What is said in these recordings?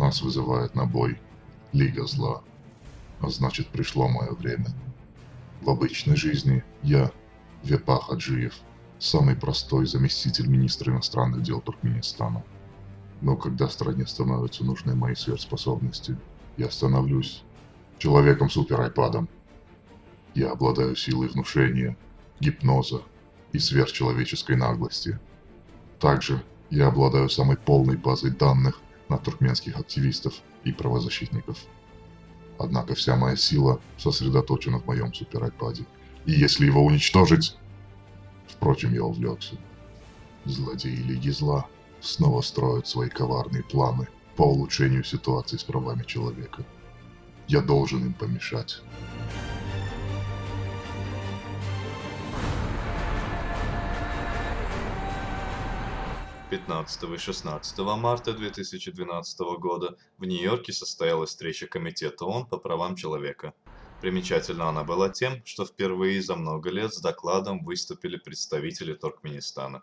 Нас вызывает на бой Лига Зла. А значит, пришло мое время. В обычной жизни я, Вепах Хаджиев, самый простой заместитель министра иностранных дел Туркменистана. Но когда стране становятся нужны мои сверхспособности, я становлюсь человеком-супер-айпадом. Я обладаю силой внушения, гипноза и сверхчеловеческой наглости. Также я обладаю самой полной базой данных на туркменских активистов и правозащитников. Однако вся моя сила сосредоточена в моем суперайпаде. И если его уничтожить... Впрочем, я увлекся. Злодеи Лиги Зла снова строят свои коварные планы по улучшению ситуации с правами человека. Я должен им помешать. Пятнадцатого и 16 марта 2012 года в Нью-Йорке состоялась встреча Комитета ООН по правам человека. Примечательна она была тем, что впервые за много лет с докладом выступили представители Туркменистана.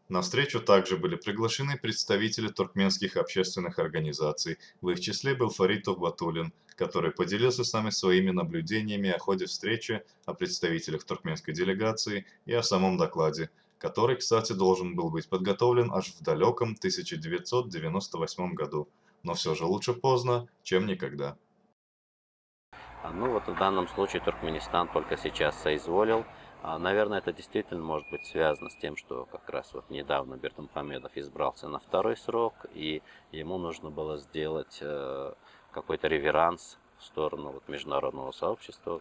На встречу также были приглашены представители туркменских общественных организаций, в их числе был Фарид Тухбатуллин, который поделился с нами своими наблюдениями о ходе встречи, о представителях туркменской делегации и о самом докладе, который, кстати, должен был быть подготовлен аж в далеком 1998 году. Но все же лучше поздно, чем никогда. Ну вот в данном случае Туркменистан только сейчас соизволил. Наверное, это действительно может быть связано с тем, что как раз вот недавно Бердымухамедов избрался на второй срок, и ему нужно было сделать какой-то реверанс в сторону вот международного сообщества.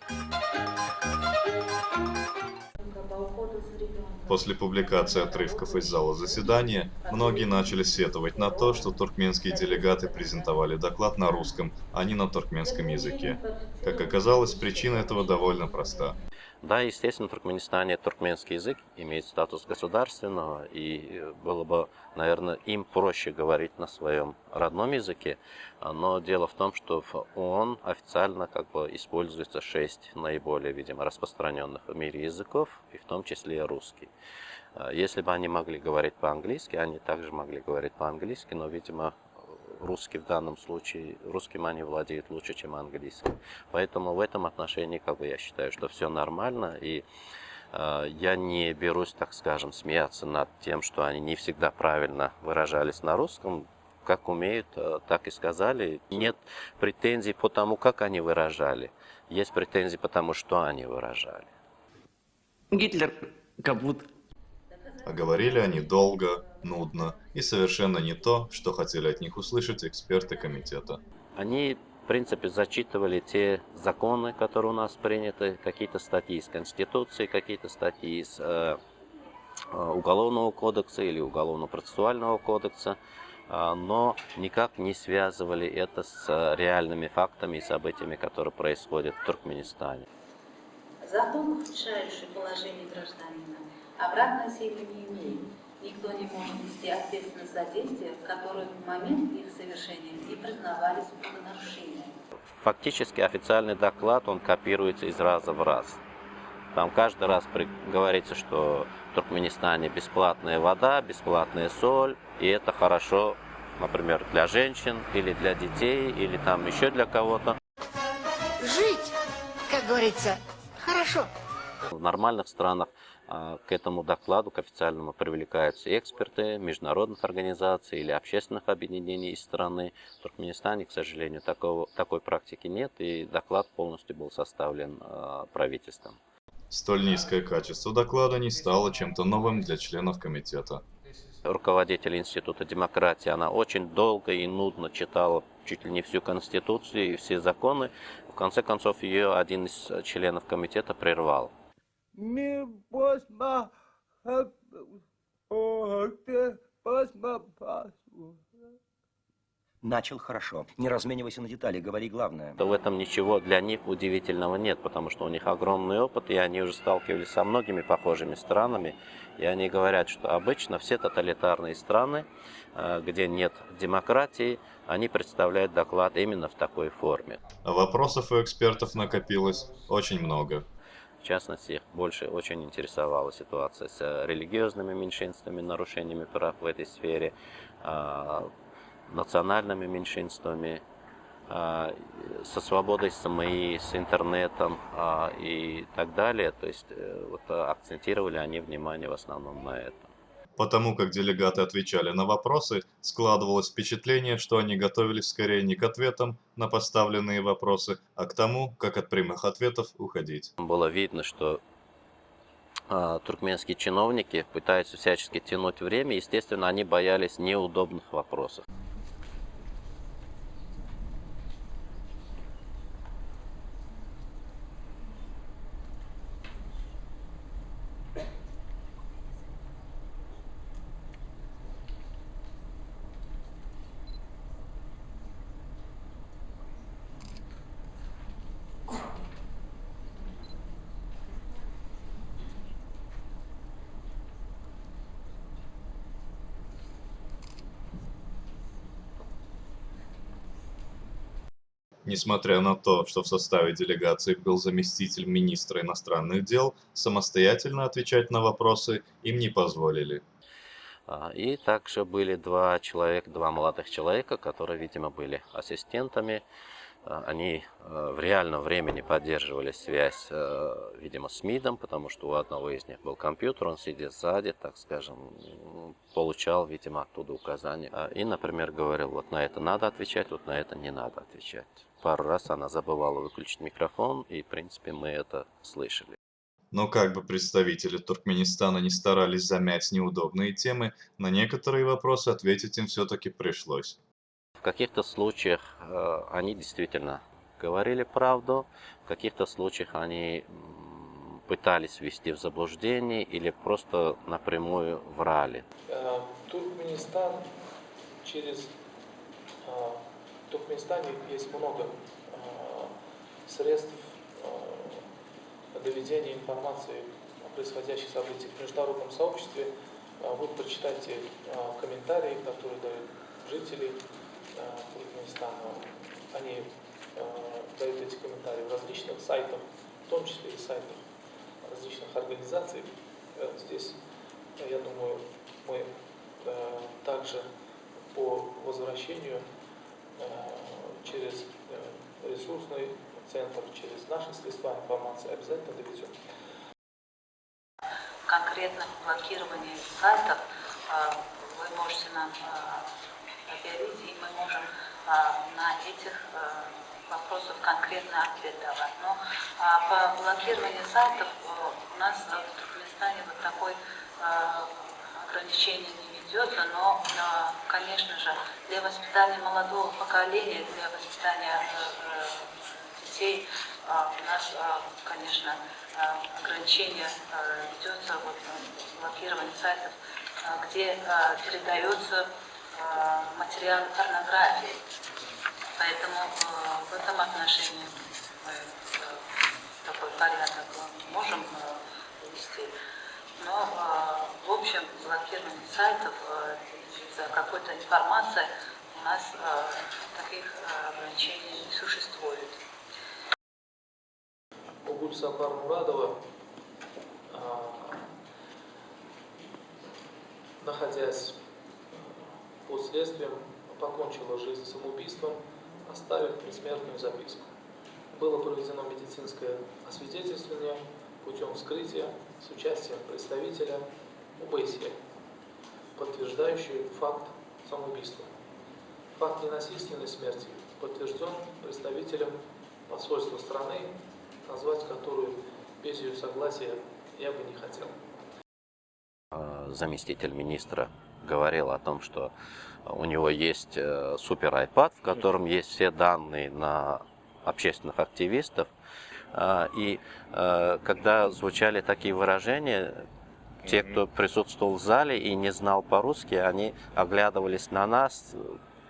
После публикации отрывков из зала заседания, многие начали сетовать на то, что туркменские делегаты презентовали доклад на русском, а не на туркменском языке. Как оказалось, причина этого довольно проста. Да, естественно, в Туркменистане туркменский язык имеет статус государственного, и было бы, наверное, им проще говорить на своем родном языке. Но дело в том, что в ООН официально как бы используется 6 наиболее, видимо, распространенных в мире языков, и в том числе русский. Если бы они могли говорить по-английски, они также могли говорить по-английски, но, видимо, русский в данном случае, русским они владеют лучше, чем английским. Поэтому в этом отношении, как бы, я считаю, что все нормально, и я не берусь, так скажем, смеяться над тем, что они не всегда правильно выражались на русском. Как умеют, так и сказали. Нет претензий по тому, как они выражали. Есть претензии по тому, что они выражали. Гитлер как будто... А говорили они долго, нудно и совершенно не то, что хотели от них услышать эксперты комитета. Они, в принципе, зачитывали те законы, которые у нас приняты, какие-то статьи из Конституции, какие-то статьи из Уголовного кодекса или Уголовно-процессуального кодекса, но никак не связывали это с реальными фактами и событиями, которые происходят в Туркменистане. Закон, ухудшающий положение гражданина, обратной силы не имеет. Никто не может нести ответственность за действия, которые в момент их совершения не признавались правонарушением. Фактически официальный доклад, он копируется из раза в раз. Там каждый раз говорится, что в Туркменистане бесплатная вода, бесплатная соль, и это хорошо, например, для женщин, или для детей, или там еще для кого-то. Жить, как говорится, хорошо. В нормальных странах к этому докладу, к официальному, привлекаются эксперты международных организаций или общественных объединений из страны. В Туркменистане, к сожалению, такой практики нет, и доклад полностью был составлен правительством. Столь низкое качество доклада не стало чем-то новым для членов комитета. Руководитель Института демократии, она очень долго и нудно читала чуть ли не всю Конституцию и все законы. В конце концов, ее один из членов комитета прервал. Начал хорошо. Не разменивайся на детали, говори главное. В этом ничего для них удивительного нет, потому что у них огромный опыт, и они уже сталкивались со многими похожими странами. И они говорят, что обычно все тоталитарные страны, где нет демократии, они представляют доклад именно в такой форме. А вопросов у экспертов накопилось очень много. В частности, их больше очень интересовала ситуация с религиозными меньшинствами, нарушениями прав в этой сфере, национальными меньшинствами, со свободой СМИ, с интернетом и так далее. То есть вот, акцентировали они внимание в основном на это. Потому как делегаты отвечали на вопросы, складывалось впечатление, что они готовились скорее не к ответам на поставленные вопросы, а к тому, как от прямых ответов уходить. Было видно, что туркменские чиновники пытаются всячески тянуть время. Естественно, они боялись неудобных вопросов. Несмотря на то, что в составе делегации был заместитель министра иностранных дел, самостоятельно отвечать на вопросы им не позволили. И также были два молодых человека, которые, видимо, были ассистентами. Они в реальном времени поддерживали связь, видимо, с МИДом, потому что у одного из них был компьютер, он сидел сзади, так скажем, получал, видимо, оттуда указания. И, например, говорил, вот на это надо отвечать, вот на это не надо отвечать. Пару раз она забывала выключить микрофон, и, в принципе, мы это слышали. Но как бы представители Туркменистана не старались замять неудобные темы, на некоторые вопросы ответить им все-таки пришлось. В каких-то случаях они действительно говорили правду, в каких-то случаях они пытались ввести в заблуждение или просто напрямую врали. Туркменистан в Туркменистане есть много средств доведения информации о происходящих событиях в международном сообществе. Вы прочитайте комментарии, которые дают жители Туркменистана. Они дают эти комментарии в различных сайтах, в том числе и сайтах различных организаций. Здесь, я думаю, мы также по возвращению через ресурсный центр, через наши средства информации обязательно доведем. Конкретно блокирование сайтов вы можете нам объявить, и мы можем на этих вопросах конкретно ответ давать. Но по блокированию сайтов у нас в Туркменистане вот такой ограничение не ведется, но, конечно же, для воспитания молодого поколения, для воспитания детей у нас, конечно, ограничение ведется вот, блокирование сайтов, где передается материал порнографии. Поэтому в этом отношении мы такой порядок можем ввести. Но в общем блокирование сайтов из-за какой-то информации у нас таких ограничений не существует. Гульсапар Мурадова, находясь под следствием, покончила жизнь самоубийством, оставив предсмертную записку. Было проведено медицинское освидетельствование путем вскрытия с участием представителя ОБСЕ, подтверждающий факт самоубийства. Факт ненасильственной смерти подтвержден представителем посольства страны, назвать которую без ее согласия я бы не хотел. Заместитель министра говорил о том, что у него есть супер iPad, в котором есть все данные на общественных активистов. И когда звучали такие выражения, те, кто присутствовал в зале и не знал по-русски, они оглядывались на нас,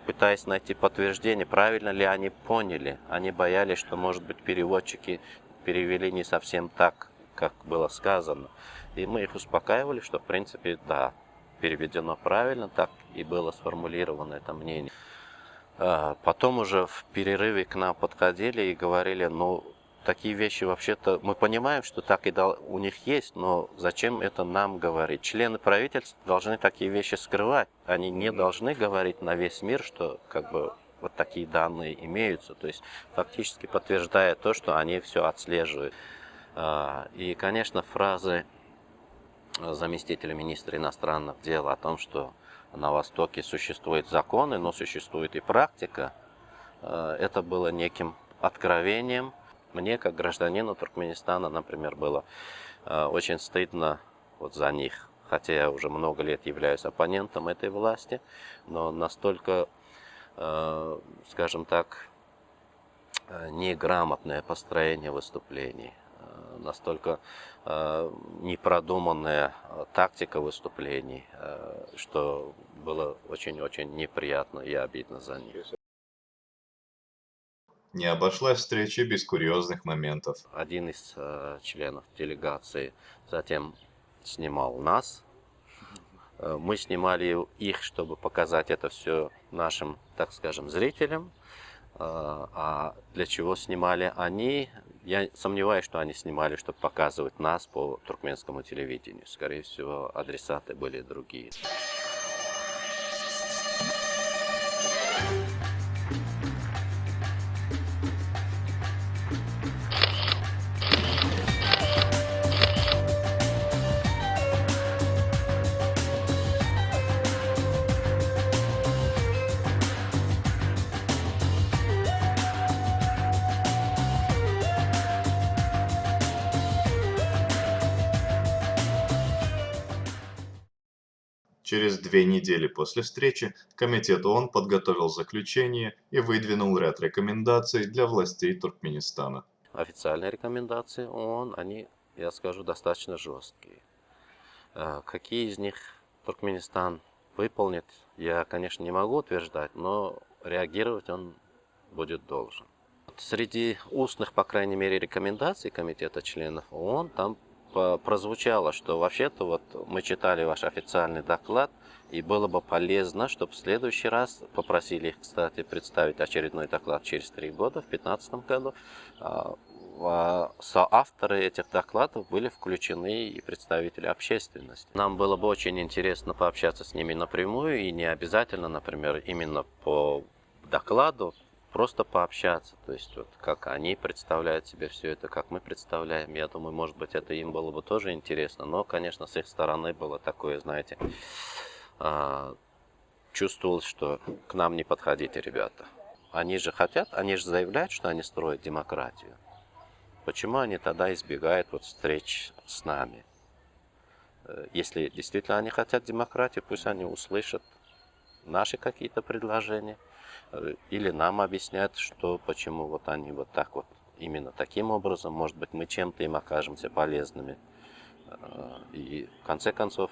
пытаясь найти подтверждение, правильно ли они поняли. Они боялись, что, может быть, переводчики перевели не совсем так, как было сказано. И мы их успокаивали, что, в принципе, да, переведено правильно, так и было сформулировано это мнение. Потом уже в перерыве к нам подходили и говорили, ну, такие вещи вообще-то мы понимаем, что так и у них есть, но зачем это нам говорить? Члены правительства должны такие вещи скрывать. Они не должны говорить на весь мир, что как бы вот такие данные имеются. То есть фактически подтверждая то, что они все отслеживают. И, конечно, фразы заместителя министра иностранных дел о том, что на Востоке существуют законы, но существует и практика, это было неким откровением. Мне, как гражданину Туркменистана, например, было очень стыдно вот за них, хотя я уже много лет являюсь оппонентом этой власти, но настолько, скажем так, неграмотное построение выступлений, настолько непродуманная тактика выступлений, что было очень-очень неприятно и обидно за них. Не обошлась встреча без курьезных моментов. Один из членов делегации затем снимал нас. Мы снимали их, чтобы показать это все нашим, так скажем, зрителям. А для чего снимали они? Я сомневаюсь, что они снимали, чтобы показывать нас по туркменскому телевидению. Скорее всего, адресаты были другие. Через 2 недели после встречи Комитет ООН подготовил заключение и выдвинул ряд рекомендаций для властей Туркменистана. Официальные рекомендации ООН, они, я скажу, достаточно жесткие. Какие из них Туркменистан выполнит, я, конечно, не могу утверждать, но реагировать он будет должен. Среди устных, по крайней мере, рекомендаций Комитета членов ООН там прозвучало, что вообще-то вот мы читали ваш официальный доклад, и было бы полезно, чтобы в следующий раз попросили их, кстати, представить очередной доклад через 3 года, в 2015 году. Соавторы этих докладов были включены и представители общественности. Нам было бы очень интересно пообщаться с ними напрямую, и не обязательно, например, именно по докладу, просто пообщаться, то есть вот как они представляют себе все это, как мы представляем. Я думаю, может быть, это им было бы тоже интересно, но, конечно, с их стороны было такое, знаете, чувствовалось, что к нам не подходите, ребята. Они же хотят, они же заявляют, что они строят демократию. Почему они тогда избегают вот встреч с нами? Если действительно они хотят демократии, пусть они услышат наши какие-то предложения. Или нам объяснят, что, почему вот они вот так вот, именно таким образом, может быть, мы чем-то им окажемся полезными. И в конце концов,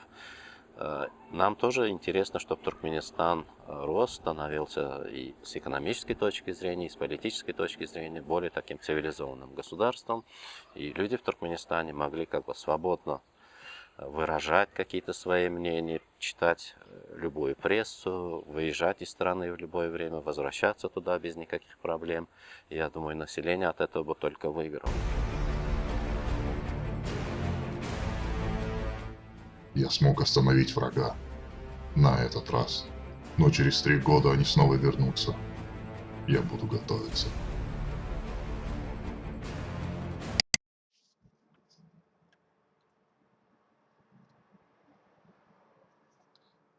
нам тоже интересно, чтобы Туркменистан рос, становился и с экономической точки зрения, и с политической точки зрения более таким цивилизованным государством. И люди в Туркменистане могли как бы свободно выражать какие-то свои мнения, читать любую прессу, выезжать из страны в любое время, возвращаться туда без никаких проблем. И я думаю, население от этого бы только выиграло. Я смог остановить врага. На этот раз. Но через 3 года они снова вернутся. Я буду готовиться.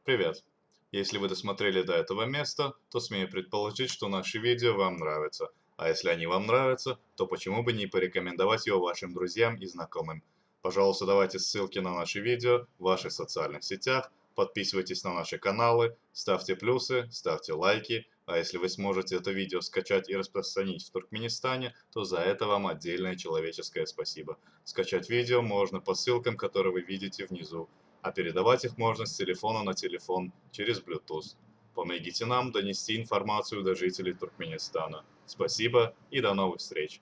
Привет! Если вы досмотрели до этого места, то смею предположить, что наши видео вам нравятся. А если они вам нравятся, то почему бы не порекомендовать его вашим друзьям и знакомым. Пожалуйста, давайте ссылки на наши видео в ваших социальных сетях, подписывайтесь на наши каналы, ставьте плюсы, ставьте лайки. А если вы сможете это видео скачать и распространить в Туркменистане, то за это вам отдельное человеческое спасибо. Скачать видео можно по ссылкам, которые вы видите внизу. А передавать их можно с телефона на телефон через Bluetooth. Помогите нам донести информацию до жителей Туркменистана. Спасибо и до новых встреч!